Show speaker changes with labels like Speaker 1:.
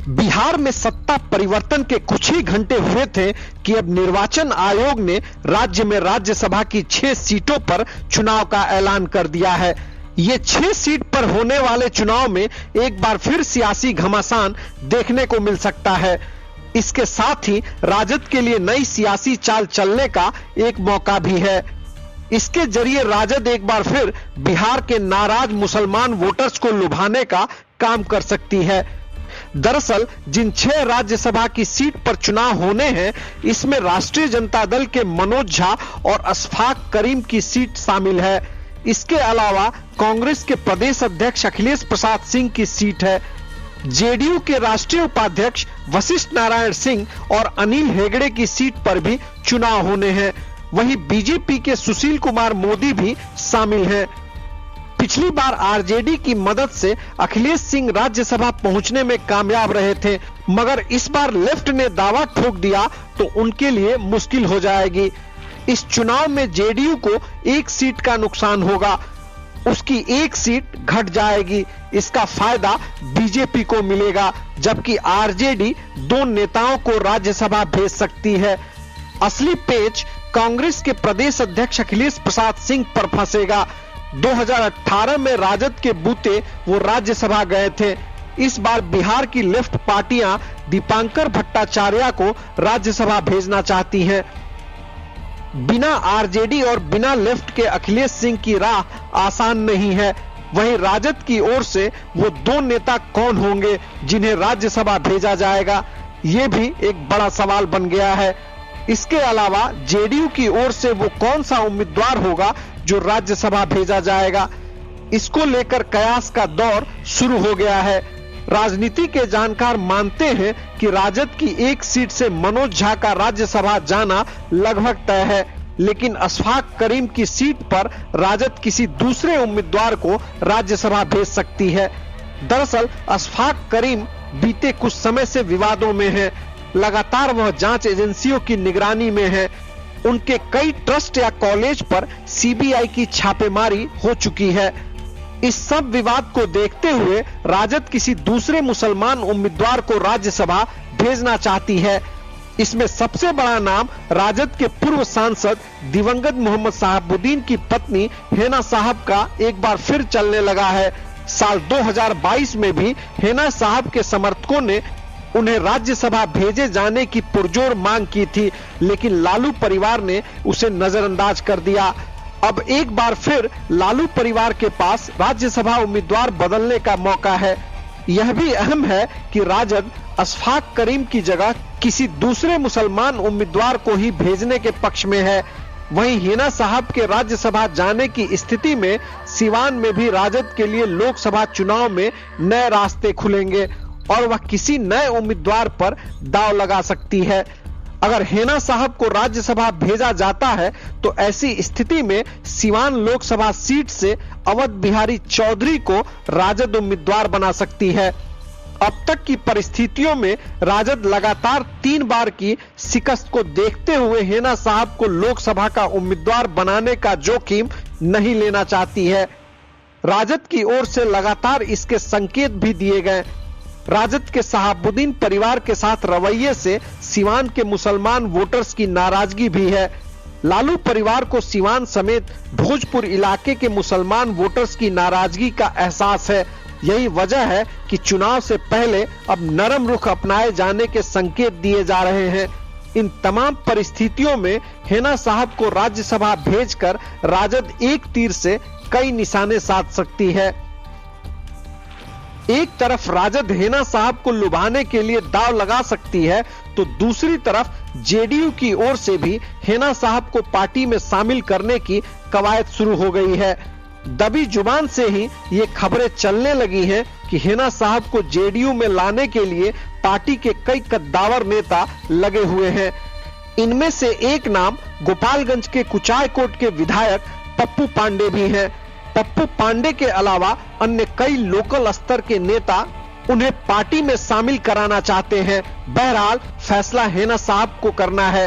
Speaker 1: बिहार में सत्ता परिवर्तन के कुछ ही घंटे हुए थे कि अब निर्वाचन आयोग ने राज्य में राज्यसभा की 6 सीटों पर चुनाव का ऐलान कर दिया है। ये 6 सीट पर होने वाले चुनाव में एक बार फिर सियासी घमासान देखने को मिल सकता है। इसके साथ ही राजद के लिए नई सियासी चाल चलने का एक मौका भी है। इसके जरिए राजद एक बार फिर बिहार के नाराज मुसलमान वोटर्स को लुभाने का काम कर सकती है। दरअसल जिन 6 राज्यसभा की सीट पर चुनाव होने हैं, इसमें राष्ट्रीय जनता दल के मनोज झा और अशफाक करीम की सीट शामिल है। इसके अलावा कांग्रेस के प्रदेश अध्यक्ष अखिलेश प्रसाद सिंह की सीट है। जेडीयू के राष्ट्रीय उपाध्यक्ष वशिष्ठ नारायण सिंह और अनिल हेगड़े की सीट पर भी चुनाव होने हैं। वहीं बीजेपी के सुशील कुमार मोदी भी शामिल हैं। पिछली बार आरजेडी की मदद से अखिलेश सिंह राज्यसभा पहुंचने में कामयाब रहे थे, मगर इस बार लेफ्ट ने दावा ठोक दिया तो उनके लिए मुश्किल हो जाएगी। इस चुनाव में जेडीयू को 1 सीट का नुकसान होगा, उसकी 1 सीट घट जाएगी। इसका फायदा बीजेपी को मिलेगा, जबकि आरजेडी 2 नेताओं को राज्यसभा भेज सकती है। असली पेच कांग्रेस के प्रदेश अध्यक्ष अखिलेश प्रसाद सिंह पर फंसेगा। 2018 में राजद के बूते वो राज्यसभा गए थे। इस बार बिहार की लेफ्ट पार्टियां दीपांकर भट्टाचार्य को राज्यसभा भेजना चाहती हैं। बिना आरजेडी और बिना लेफ्ट के अखिलेश सिंह की राह आसान नहीं है। वहीं राजद की ओर से वो 2 नेता कौन होंगे जिन्हें राज्यसभा भेजा जाएगा, ये भी एक बड़ा सवाल बन गया है। इसके अलावा जेडीयू की ओर से वो कौन सा उम्मीदवार होगा जो राज्यसभा भेजा जाएगा, इसको लेकर कयास का दौर शुरू हो गया है। राजनीति के जानकार मानते हैं कि राजद की 1 सीट से मनोज झा का राज्यसभा जाना लगभग तय है, लेकिन अशफाक करीम की सीट पर राजद किसी दूसरे उम्मीदवार को राज्यसभा भेज सकती है। दरअसल अशफाक करीम बीते कुछ समय से विवादों में है। लगातार वह जांच एजेंसियों की निगरानी में है। उनके कई ट्रस्ट या कॉलेज पर सीबीआई की छापेमारी हो चुकी है। इस सब विवाद को देखते हुए राजद किसी दूसरे मुसलमान उम्मीदवार को राज्यसभा भेजना चाहती है। इसमें सबसे बड़ा नाम राजद के पूर्व सांसद दिवंगत मोहम्मद शहाबुद्दीन की पत्नी हेना साहब का एक बार फिर चलने लगा है। साल 2022 में भी हेना साहब के समर्थकों ने उन्हें राज्यसभा भेजे जाने की पुरजोर मांग की थी, लेकिन लालू परिवार ने उसे नजरअंदाज कर दिया। अब एक बार फिर लालू परिवार के पास राज्यसभा उम्मीदवार बदलने का मौका है। यह भी अहम है कि राजद अशफाक करीम की जगह किसी दूसरे मुसलमान उम्मीदवार को ही भेजने के पक्ष में है। वहीं हिना साहब के राज्यसभा जाने की स्थिति में सिवान में भी राजद के लिए लोकसभा चुनाव में नए रास्ते खुलेंगे और वह किसी नए उम्मीदवार पर दांव लगा सकती है। अगर हेना साहब को राज्यसभा भेजा जाता है तो ऐसी स्थिति में सिवान लोकसभा सीट से अवध बिहारी चौधरी को राजद उम्मीदवार बना सकती है। अब तक की परिस्थितियों में राजद लगातार 3 बार की शिकस्त को देखते हुए हेना साहब को लोकसभा का उम्मीदवार बनाने का जोखिम नहीं लेना चाहती है। राजद की ओर से लगातार इसके संकेत भी दिए गए। राजद के शहाबुद्दीन परिवार के साथ रवैये से सिवान के मुसलमान वोटर्स की नाराजगी भी है। लालू परिवार को सिवान समेत भोजपुर इलाके के मुसलमान वोटर्स की नाराजगी का एहसास है। यही वजह है कि चुनाव से पहले अब नरम रुख अपनाए जाने के संकेत दिए जा रहे हैं। इन तमाम परिस्थितियों में हेना साहब को राज्यसभा भेजकर राजद एक तीर से कई निशाने साध सकती है। एक तरफ राजद हेना साहब को लुभाने के लिए दांव लगा सकती है, तो दूसरी तरफ जेडीयू की ओर से भी हेना साहब को पार्टी में शामिल करने की कवायद शुरू हो गई है। दबी जुबान से ही ये खबरें चलने लगी हैं कि हेना साहब को जेडीयू में लाने के लिए पार्टी के कई कद्दावर नेता लगे हुए हैं। इनमें से एक नाम गोपालगंज के कुचायकोट के विधायक पप्पू पांडे भी हैं। पप्पू पांडे के अलावा अन्य कई लोकल स्तर के नेता उन्हें पार्टी में शामिल कराना चाहते हैं। बहरहाल फैसला हेना साहब को करना है।